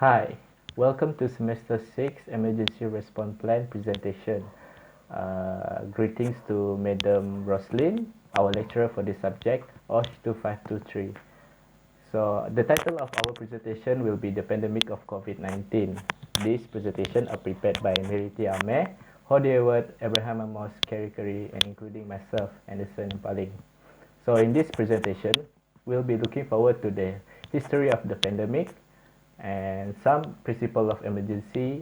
Hi, welcome to Semester 6 Emergency Response Plan presentation. Greetings to Madam Roslyn, our lecturer for this subject, OSH 2523. So, the title of our presentation will be The Pandemic of COVID-19. This presentation are prepared by Miryatie Amir, Hody Ak Edward, Abraham Amos, Kerry, and including myself, Anderson empaling. So, in this presentation, we'll be looking forward to the history of the pandemic, and some principle of emergency,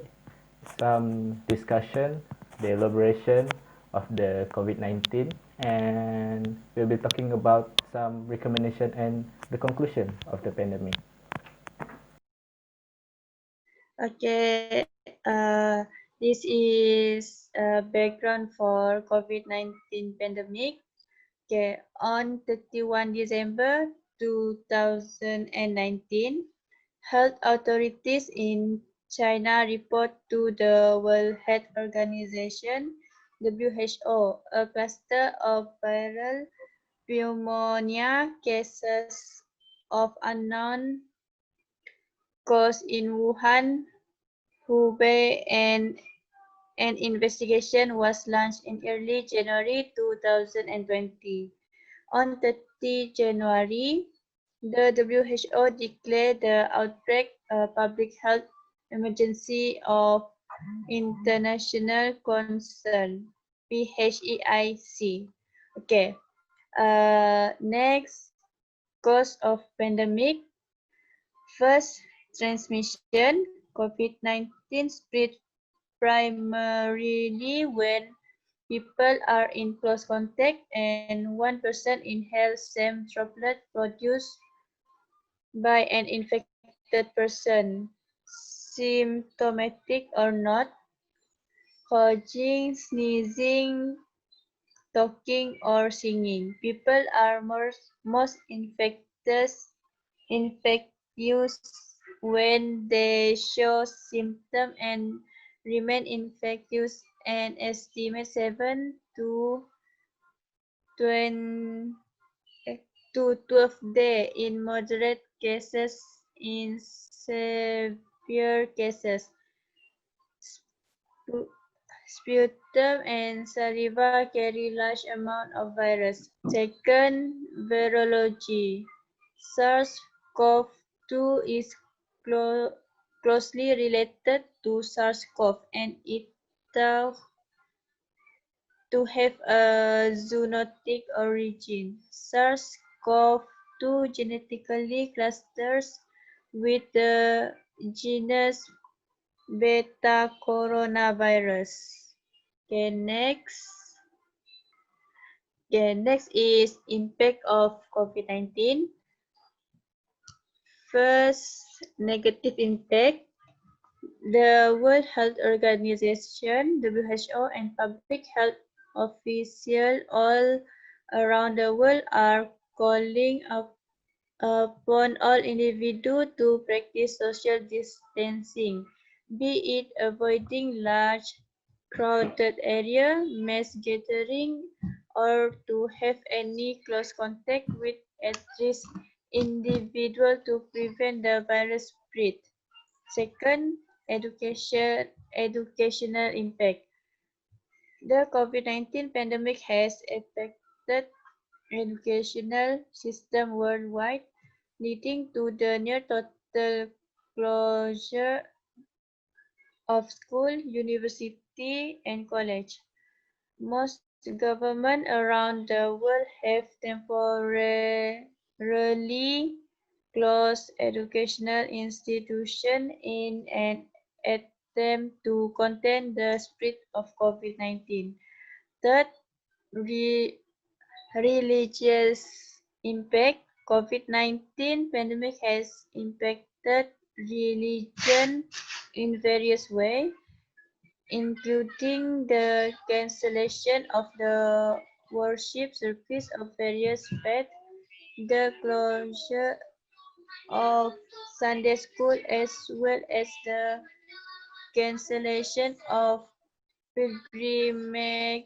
some discussion, the elaboration of the COVID-19, and we'll be talking about some recommendation and the conclusion of the pandemic. Okay, this is background for COVID-19 pandemic. Okay, on 31 December 2019, health authorities in China report to the World Health Organization (WHO) a cluster of viral pneumonia cases of unknown cause in Wuhan, Hubei, and an investigation was launched in early January 2020. On 30 January, the WHO declared the outbreak a public health emergency of international concern, PHEIC. Okay. Next, cause of pandemic. First, transmission. COVID-19 spread primarily when people are in close contact and one person inhales same droplet produced by an infected person, symptomatic or not, causing sneezing, talking, or singing. People are most infectious when they show symptoms and remain infectious an estimate 7 to 12 days in moderate cases. In severe cases, sputum and saliva carry large amount of virus. Second, virology. SARS-CoV-2 is closely related to SARS-CoV and it thought to have a zoonotic origin. SARS-CoV-2 genetically clusters with the genus Beta coronavirus. Okay, next is impact of COVID-19. First, negative impact. The World Health Organization, WHO, and public health officials all around the world are calling upon all individuals to practice social distancing, be it avoiding large crowded area, mass gathering, or to have any close contact with at-risk individual to prevent the virus spread. Second, educational impact. The COVID-19 pandemic has affected educational system worldwide, leading to the near total closure of school, university, and college. Most governments around the world have temporarily closed educational institutions in an attempt to contain the spread of COVID-19. Third, re religious impact. COVID-19 pandemic has impacted religion in various ways, including the cancellation of the worship service of various faiths, the closure of Sunday school, as well as the cancellation of pilgrimage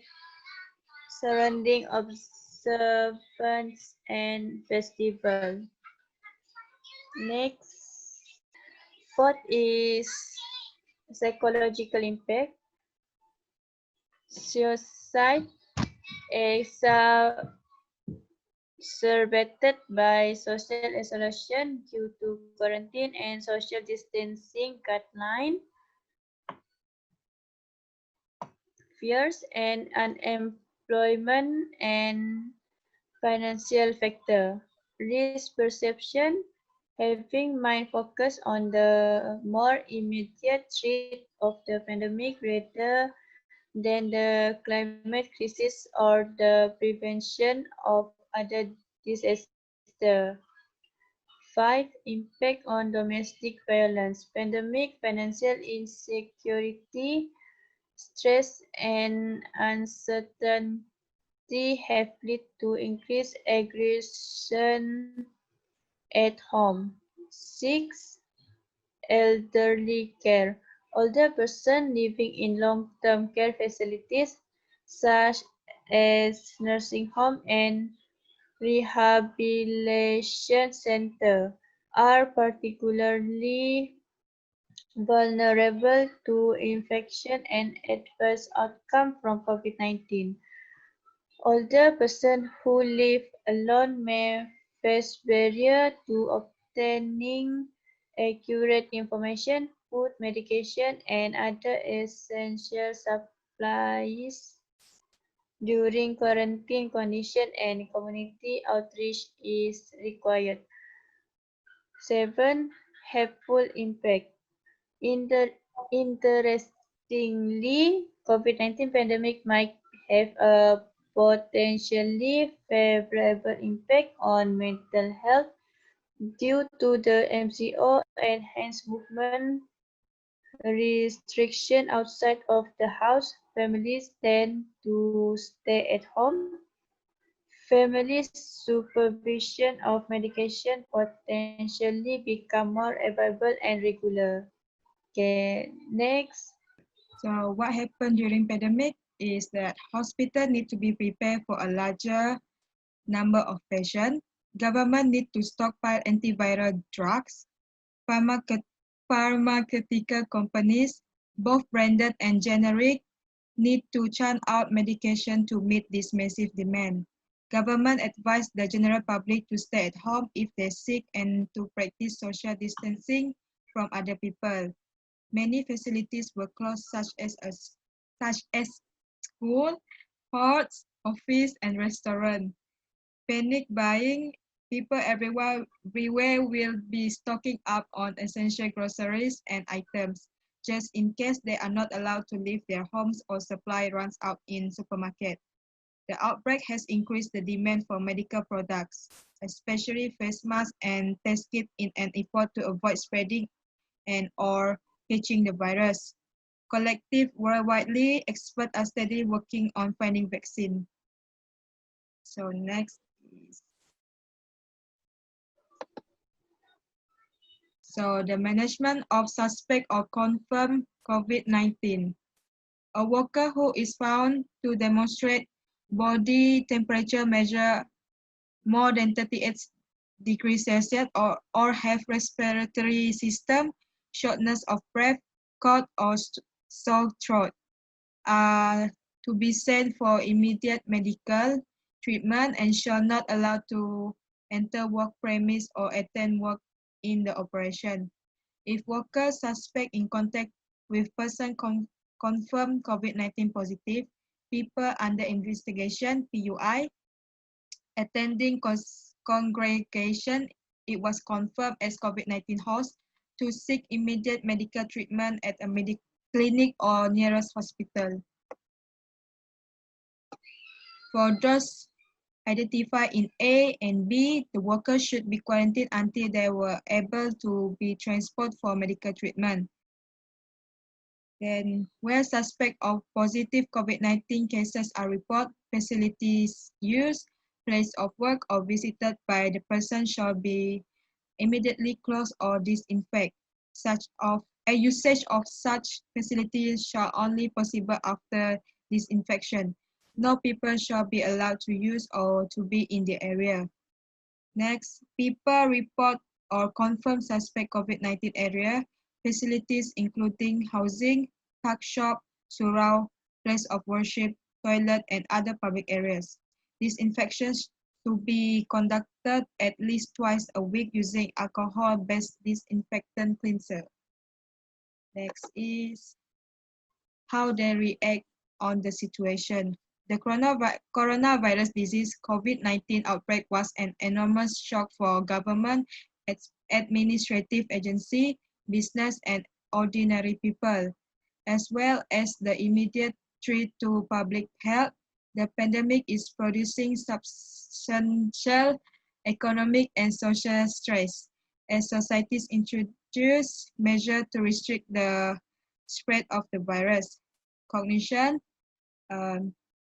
surrounding observance and festival. Next. Fourth is psychological impact. Suicide exacerbated by social isolation due to quarantine and social distancing guidelines, fears and unemployment and financial factor. Risk perception, having mind focus on the more immediate threat of the pandemic rather than the climate crisis or the prevention of other disasters. 5. Impact on domestic violence. Pandemic, financial insecurity, stress, and uncertainty have led to increased aggression at home. 6. Elderly care. Older persons living in long-term care facilities such as nursing home and rehabilitation center are particularly vulnerable to infection and adverse outcome from COVID-19. Older persons who live alone may face barriers to obtaining accurate information, food, medication, and other essential supplies during quarantine conditions, and community outreach is required. 7. Helpful impact. Interestingly, COVID-19 pandemic might have a potentially favorable impact on mental health due to the MCO enhanced movement restriction outside of the house. Families tend to stay at home. Family supervision of medication potentially become more available and regular. Okay, next. So what happened during pandemic is that hospital need to be prepared for a larger number of patients. Government need to stockpile antiviral drugs. Pharmaceutical companies, both branded and generic, need to churn out medication to meet this massive demand. Government advised the general public to stay at home if they're sick and to practice social distancing from other people. Many facilities were closed, such as school, ports, office, and restaurant. Panic buying. People everywhere will be stocking up on essential groceries and items, just in case they are not allowed to leave their homes or supply runs out in supermarket. The outbreak has increased the demand for medical products, especially face masks and test kits in an effort to avoid spreading and or catching the virus. Collective worldwidely, experts are steadily working on finding vaccine. So next is, so the management of suspect or confirmed COVID-19. A worker who is found to demonstrate body temperature measure more than 38 degrees Celsius or have respiratory system, shortness of breath, cough or sore throat are to be sent for immediate medical treatment and shall not allowed to enter work premise or attend work in the operation. If workers suspect in contact with person confirmed COVID-19 positive, people under investigation, PUI, attending congregation, it was confirmed as COVID-19 host, to seek immediate medical treatment at a clinic or nearest hospital. For those identified in A and B, the workers should be quarantined until they were able to be transported for medical treatment. Then, where suspect of positive COVID-19 cases are reported, facilities used, place of work, or visited by the person shall be immediately closed or disinfect. Usage of such facilities shall only possible after disinfection. No people shall be allowed to use or to be in the area. Next, people report or confirm suspect COVID-19 area facilities including housing, tuck shop, surau, place of worship, toilet, and other public areas. Disinfections to be conducted at least twice a week using alcohol-based disinfectant cleanser. Next is how they react on the situation. The coronavirus disease COVID-19 outbreak was an enormous shock for government, administrative agency, business, and ordinary people, as well as the immediate threat to public health. The pandemic is producing substantial economic and social stress as societies introduce measures to restrict the spread of the virus. Cognition,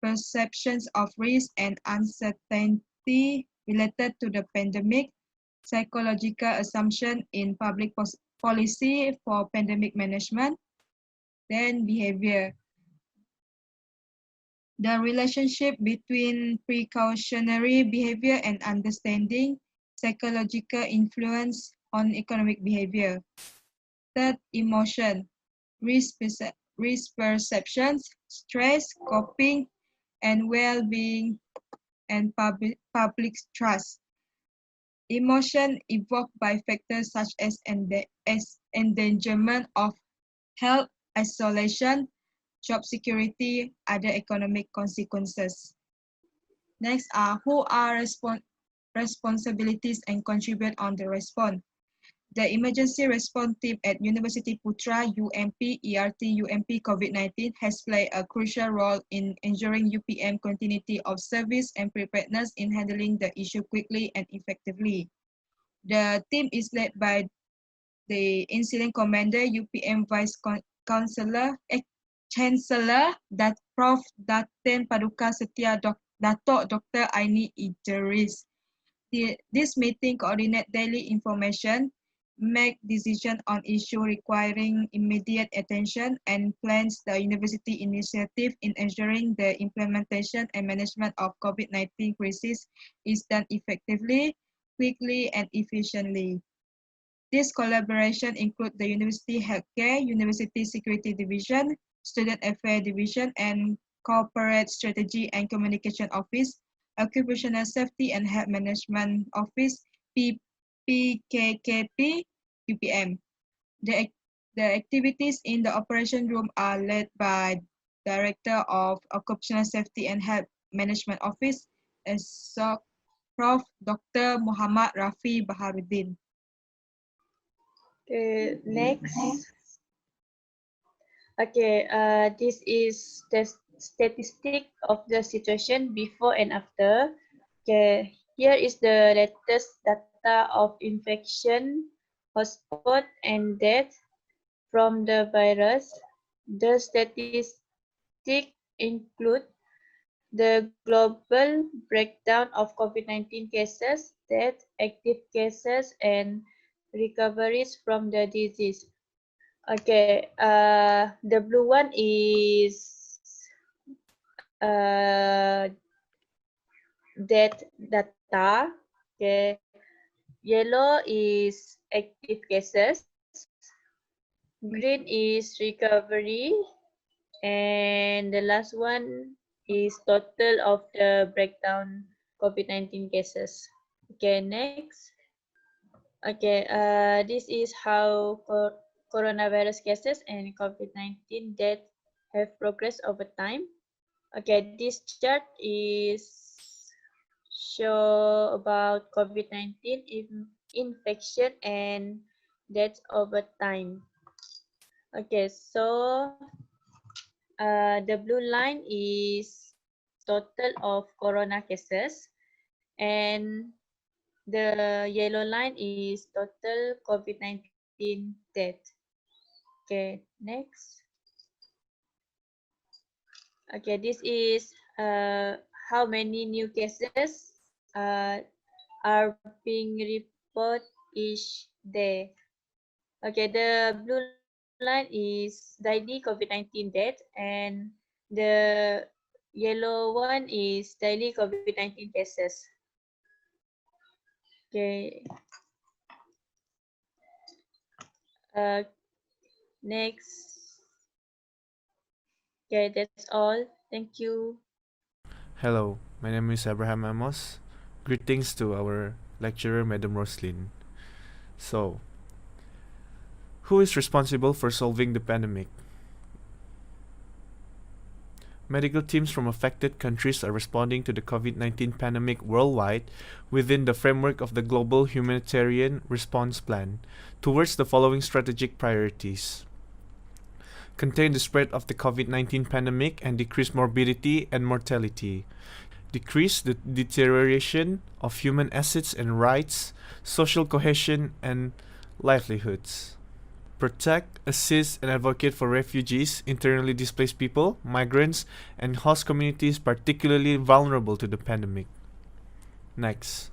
perceptions of risk and uncertainty related to the pandemic, psychological assumption in public policy for pandemic management, then behavior. The relationship between precautionary behavior and understanding, psychological influence on economic behavior. Third, emotion, risk perceptions, stress, coping, and well-being, and public trust. Emotion evoked by factors such as endangerment of health, isolation, job security, other economic consequences. Next are who are responsibilities and contribute on the response. The emergency response team at University Putra, UMP, ERT, UMP COVID-19 has played a crucial role in ensuring UPM continuity of service and preparedness in handling the issue quickly and effectively. The team is led by the Incident Commander, UPM Vice Chancellor, Prof. Datin Paduka Setia Datuk Dr. Aini Idris. This meeting coordinates daily information, make decisions on issues requiring immediate attention, and plans the university initiative in ensuring the implementation and management of COVID-19 crisis is done effectively, quickly, and efficiently. This collaboration includes the University Healthcare, University Security Division, Student Affairs Division, and Corporate Strategy and Communication Office, Occupational Safety and Health Management Office, PKKP, UPM. The activities in the operation room are led by Director of Occupational Safety and Health Management Office, Prof. Dr. Muhammad Rafi Baharuddin. Okay, next. Okay, this is the statistic of the situation before and after. Okay, here is the latest data of infection, hotspot, and death from the virus. The statistics include the global breakdown of COVID-19 cases, death, active cases, and recoveries from the disease. Okay, the blue one is death data. Okay, yellow is active cases, green is recovery, and the last one is total of the breakdown COVID-19 cases. Okay, next. Okay, this is how coronavirus cases and COVID-19 death have progressed over time. Okay, this chart is show about COVID-19 infection and deaths over time. Okay, so the blue line is total of corona cases, and the yellow line is total COVID-19 death. Okay, next. Okay, this is how many new cases are being reported each day. Okay, the blue line is daily COVID-19 death, and the yellow one is daily COVID-19 cases. Okay. Next. Okay, that's all. Thank you. Hello, my name is Abraham Amos. Greetings to our lecturer, Madam Roslyn. So, who is responsible for solving the pandemic? Medical teams from affected countries are responding to the COVID-19 pandemic worldwide within the framework of the Global Humanitarian Response Plan towards the following strategic priorities: contain the spread of the COVID-19 pandemic and decrease morbidity and mortality, decrease the deterioration of human assets and rights, social cohesion, and livelihoods. Protect, assist, and advocate for refugees, internally displaced people, migrants, and host communities particularly vulnerable to the pandemic. Next.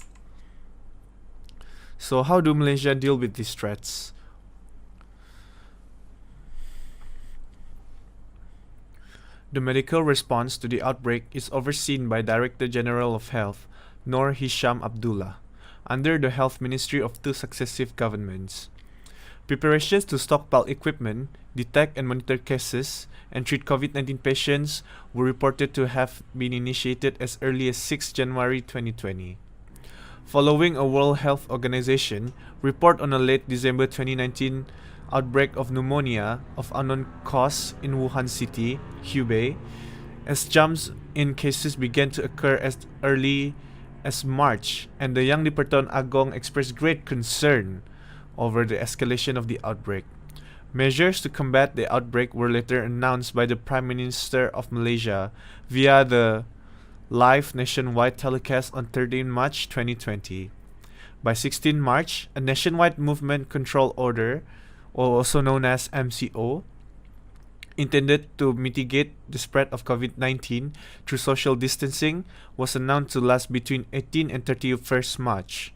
So, how do Malaysia deal with these threats? The medical response to the outbreak is overseen by Director General of Health, Noor Hisham Abdullah, under the Health Ministry of two successive governments. Preparations to stockpile equipment, detect and monitor cases, and treat COVID-19 patients were reported to have been initiated as early as 6 January 2020. Following a World Health Organization report on a late December 2019 outbreak of pneumonia of unknown cause in Wuhan City, Hubei, as jumps in cases began to occur as early as March, and the Yang di-Pertuan Agong expressed great concern over the escalation of the outbreak. Measures to combat the outbreak were later announced by the Prime Minister of Malaysia via the live nationwide telecast on 13 March 2020. By 16 March, a nationwide movement control order, or also known as MCO, intended to mitigate the spread of COVID-19 through social distancing, was announced to last between 18 and 31st March.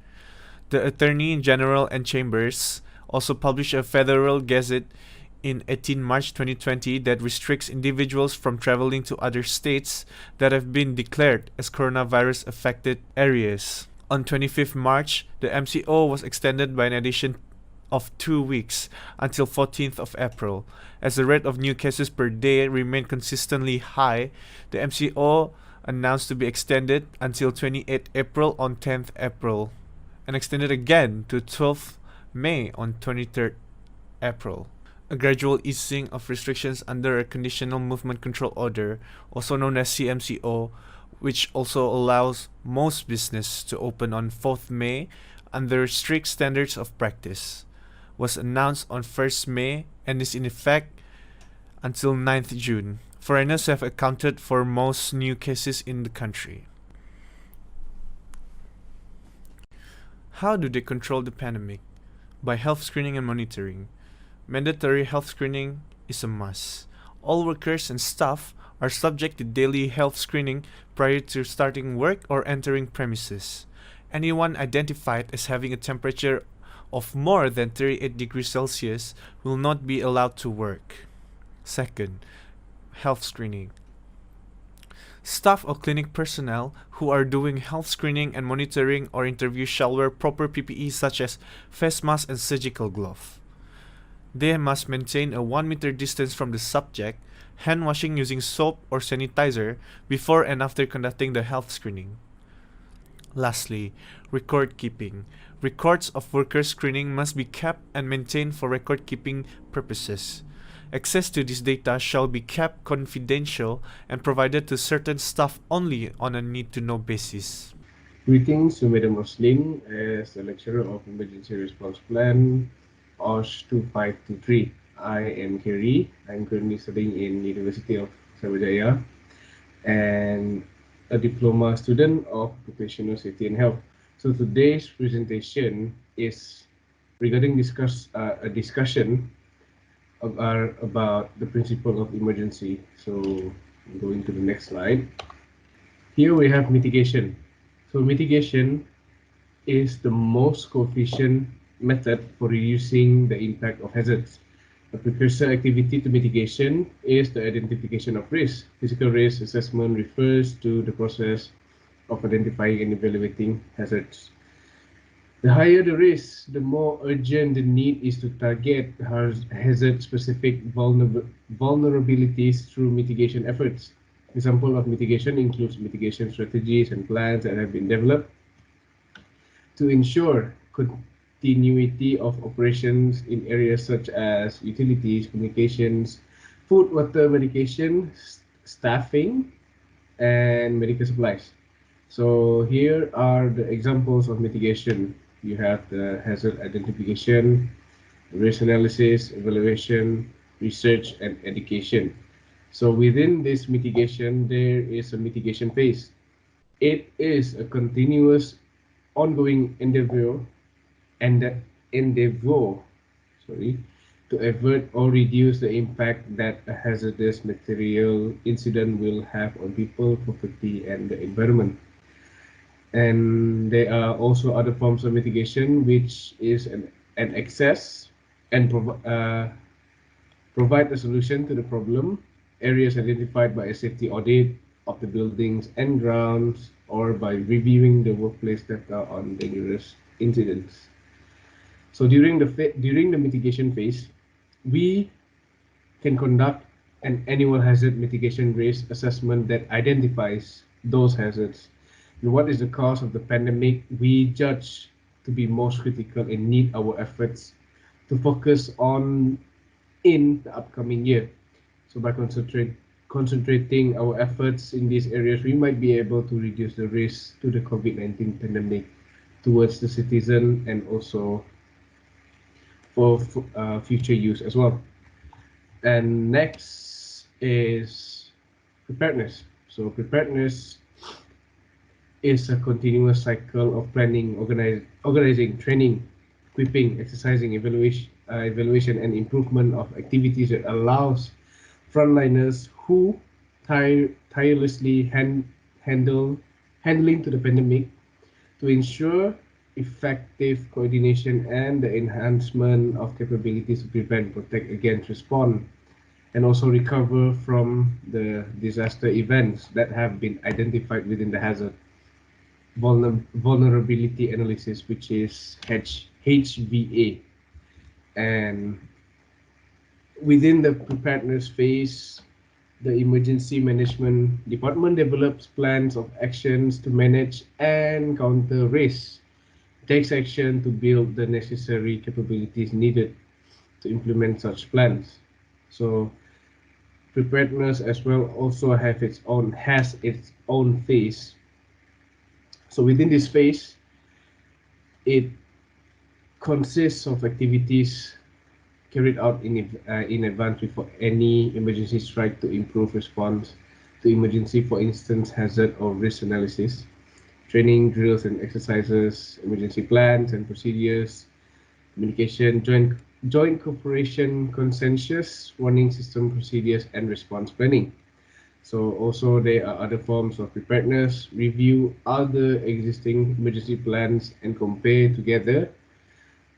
The Attorney General and Chambers also published a federal gazette in 18 March 2020 that restricts individuals from traveling to other states that have been declared as coronavirus-affected areas. On 25th March, the MCO was extended by an addition of 2 weeks until 14th of April. As the rate of new cases per day remained consistently high, the MCO announced to be extended until 28th April on 10th April, and extended again to 12th May on 23rd April. A gradual easing of restrictions under a Conditional Movement Control Order, also known as CMCO, which also allows most business to open on 4th May under strict standards of practice, was announced on 1st May and is in effect until 9th June. Foreigners have accounted for most new cases in the country. How do they control the pandemic? By health screening and monitoring. Mandatory health screening is a must. All workers and staff are subject to daily health screening prior to starting work or entering premises. Anyone identified as having a temperature of more than 38 degrees Celsius will not be allowed to work. Second, health screening. Staff or clinic personnel who are doing health screening and monitoring or interview shall wear proper PPE such as face mask and surgical glove. They must maintain a 1 meter distance from the subject, hand washing using soap or sanitizer before and after conducting the health screening. Lastly, record keeping. Records of worker screening must be kept and maintained for record keeping purposes. Access to this data shall be kept confidential and provided to certain staff only on a need-to-know basis. Greetings to Madam Roslyn as the lecturer of Emergency Response Plan, DOSH 2523. I am Kerry. I'm currently studying in University of Sarjaya and a diploma student of Occupational Safety and Health. So today's presentation is regarding a discussion about the principle of emergency. So going to the next slide. Here we have mitigation. So mitigation is the most coefficient method for reducing the impact of hazards. A precursor activity to mitigation is the identification of risk. Physical risk assessment refers to the process of identifying and evaluating hazards. The higher the risk, the more urgent the need is to target hazard-specific vulnerabilities through mitigation efforts. Example of mitigation includes mitigation strategies and plans that have been developed to ensure continuity of operations in areas such as utilities, communications, food, water, medication, staffing, and medical supplies. So here are the examples of mitigation. You have the hazard identification, risk analysis, evaluation, research, and education. So within this mitigation, there is a mitigation phase. It is a continuous ongoing and the endeavor, sorry, to avert or reduce the impact that a hazardous material incident will have on people, property, and the environment. And there are also other forms of mitigation, which is an access and provide a solution to the problem, areas identified by a safety audit of the buildings and grounds, or by reviewing the workplace data on dangerous incidents. So during the mitigation phase, we can conduct an annual hazard mitigation risk assessment that identifies those hazards and what is the cause of the pandemic we judge to be most critical and need our efforts to focus on in the upcoming year. So by concentrating our efforts in these areas, we might be able to reduce the risk to the COVID-19 pandemic towards the citizen and also for future use as well. And next is preparedness. So preparedness is a continuous cycle of planning, organizing, training, equipping, exercising, evaluation, and improvement of activities that allows frontliners who tirelessly handling to the pandemic to ensure effective coordination and the enhancement of capabilities to prevent, protect against, respond, and also recover from the disaster events that have been identified within the hazard vulnerability analysis, which is HVA. And within the preparedness phase, the emergency management department develops plans of actions to manage and counter risks, takes action to build the necessary capabilities needed to implement such plans. So preparedness as well also has its own phase. So within this phase, it consists of activities carried out in advance before any emergency strike to improve response to emergency, for instance, hazard or risk analysis, training drills and exercises, emergency plans and procedures, communication, joint cooperation, consensus, warning system procedures, and response planning. So also there are other forms of preparedness, review other existing emergency plans and compare together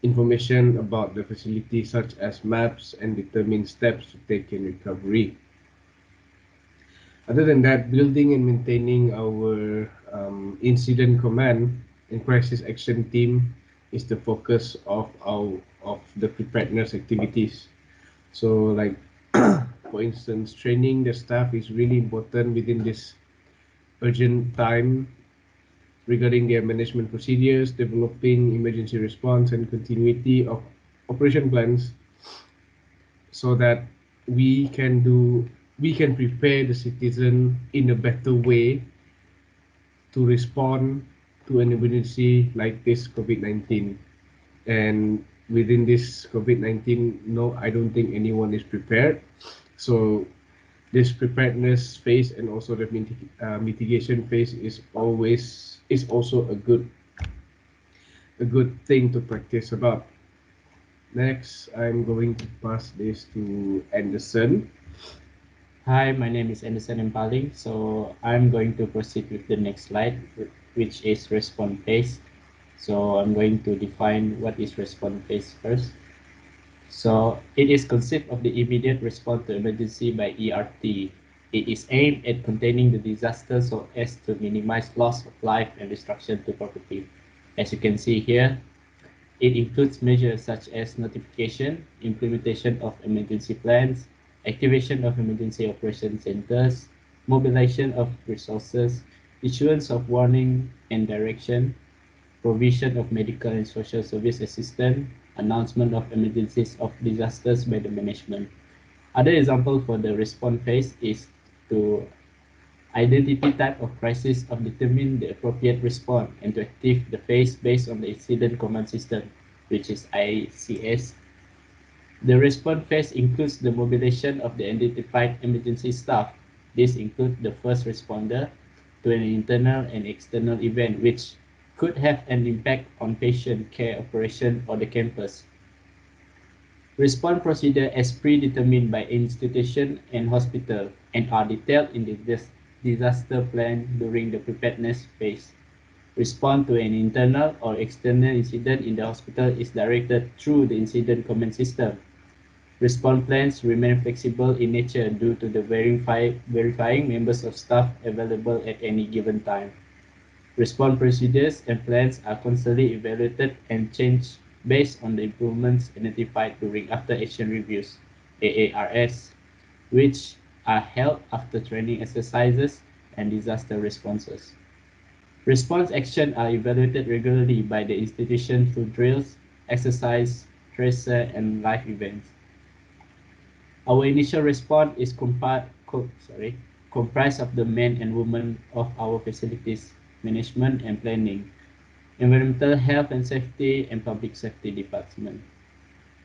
information about the facility such as maps and determine steps to take in recovery. Other than that, building and maintaining our incident command and crisis action team is the focus of the preparedness activities. So like for instance, training the staff is really important within this urgent time regarding their management procedures, developing emergency response and continuity of operation plans so that we can prepare the citizen in a better way to respond to an emergency like this COVID-19. And within this COVID-19, no, I don't think anyone is prepared. So this preparedness phase and also the mitigation phase is also a good thing to practice about. Next, I'm going to pass this to Anderson. Hi, my name is Anderson Empaling. So I'm going to proceed with the next slide, which is response phase. So I'm going to define what is response phase first. So it is concept of the immediate response to emergency by ERT. It is aimed at containing the disaster so as to minimize loss of life and destruction to property. As you can see here, It includes measures such as notification, implementation of emergency plans, activation of emergency operation centers, mobilization of resources, issuance of warning and direction, provision of medical and social service assistance, announcement of emergencies of disasters by the management. Other example for the response phase is to identity type of crisis of determine the appropriate response and to active the phase based on the incident command system, which is ICS. The response phase includes the mobilization of the identified emergency staff. This includes the first responder to an internal and external event which could have an impact on patient care operation or the campus. Response procedure as predetermined by institution and hospital and are detailed in the disaster plan during the preparedness phase. Response to an internal or external incident in the hospital is directed through the incident command system. Response plans remain flexible in nature due to the verifying members of staff available at any given time. Response procedures and plans are constantly evaluated and changed based on the improvements identified during after action reviews (AARS), which are held after training exercises and disaster responses. Response actions are evaluated regularly by the institution through drills, exercise, tracer, and live events. Our initial response is comprised of the men and women of our facilities management and planning, environmental health and safety, and public safety department.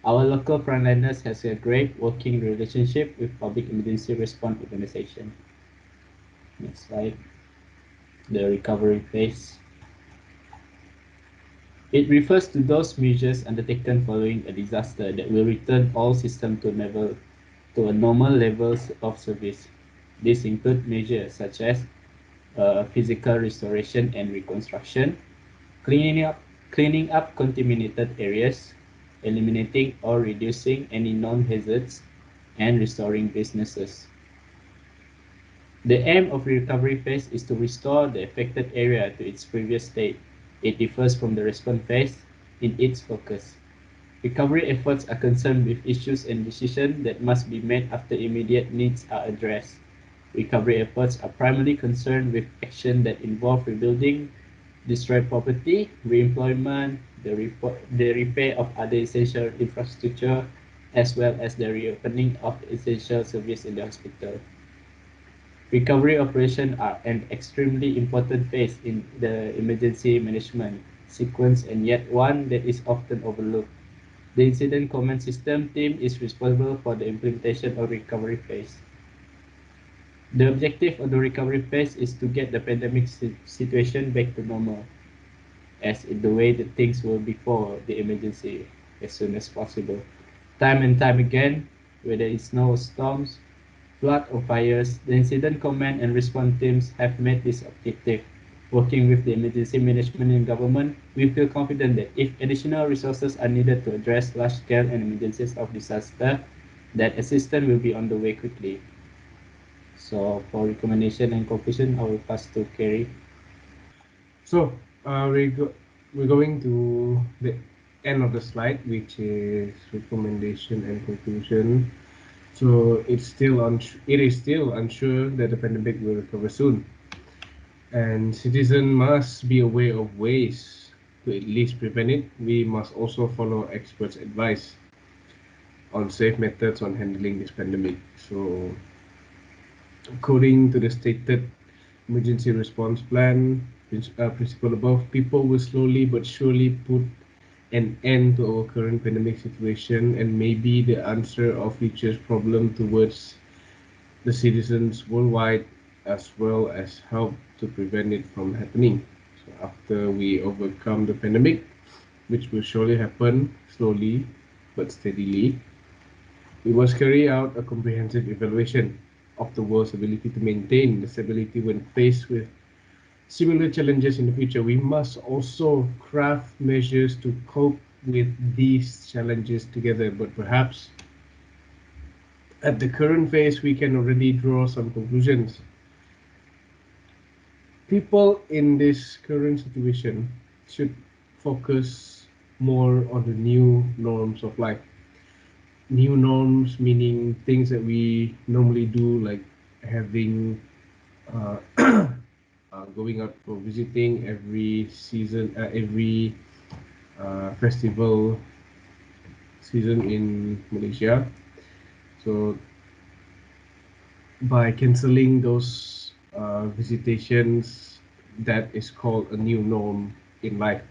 Our local frontliners has a great working relationship with public emergency response organization. Next slide. The recovery phase. It refers to those measures undertaken following a disaster that will return all systems to a normal levels of service. These include measures such as physical restoration and reconstruction, cleaning up contaminated areas, eliminating or reducing any known hazards, and restoring businesses. The aim of the recovery phase is to restore the affected area to its previous state. It differs from the response phase in its focus. Recovery efforts are concerned with issues and decisions that must be made after immediate needs are addressed. Recovery efforts are primarily concerned with action that involve rebuilding destroyed property, re-employment, the repair of other essential infrastructure, as well as the reopening of essential service in the hospital. Recovery operations are an extremely important phase in the emergency management sequence and yet one that is often overlooked. The incident command system team is responsible for the implementation of recovery phase. The objective of the recovery phase is to get the pandemic situation back to normal, as in the way that things were before the emergency, as soon as possible. Time and time again, whether it's snowstorms, flood or fires, the incident command and response teams have met this objective. Working with the emergency management and government, we feel confident that if additional resources are needed to address large-scale and emergencies of disaster, that assistance will be on the way quickly. So for recommendation and conclusion, I will pass to Kerry. So we're going to the end of the slide, which is recommendation and conclusion. So it is still unsure that the pandemic will recover soon, and citizens must be aware of ways to at least prevent it. We must also follow experts' advice on safe methods on handling this pandemic. So according to the stated emergency response plan, principle above, people will slowly but surely put an end to our current pandemic situation and may be the answer of future problem towards the citizens worldwide, as well as help to prevent it from happening. So after we overcome the pandemic, which will surely happen slowly but steadily, we must carry out a comprehensive evaluation of the world's ability to maintain the stability when faced with similar challenges in the future. We must also craft measures to cope with these challenges together, but perhaps at the current phase, we can already draw some conclusions. People in this current situation should focus more on the new norms of life. New norms meaning things that we normally do, like having uh, going out for visiting every season, every festival season in Malaysia. So by canceling those visitations, that is called a new norm in life.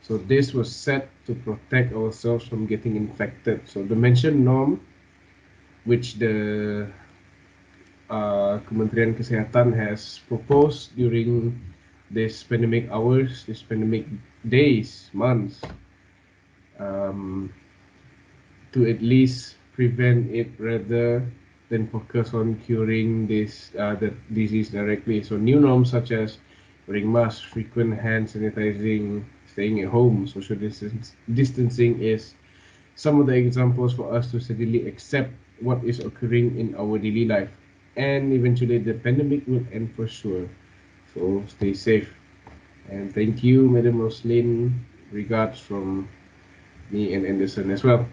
So this was set to protect ourselves from getting infected. So the mentioned norm, which the Kementerian Kesehatan has proposed during this pandemic hours, this pandemic days, months, um, to at least prevent it rather than focus on curing this the disease directly. So new norms such as wearing masks, frequent hand sanitizing, staying at home, social distancing is some of the examples for us to steadily accept what is occurring in our daily life. And eventually the pandemic will end for sure. So stay safe. And thank you, Madam Roslyn. Regards from me and Anderson as well.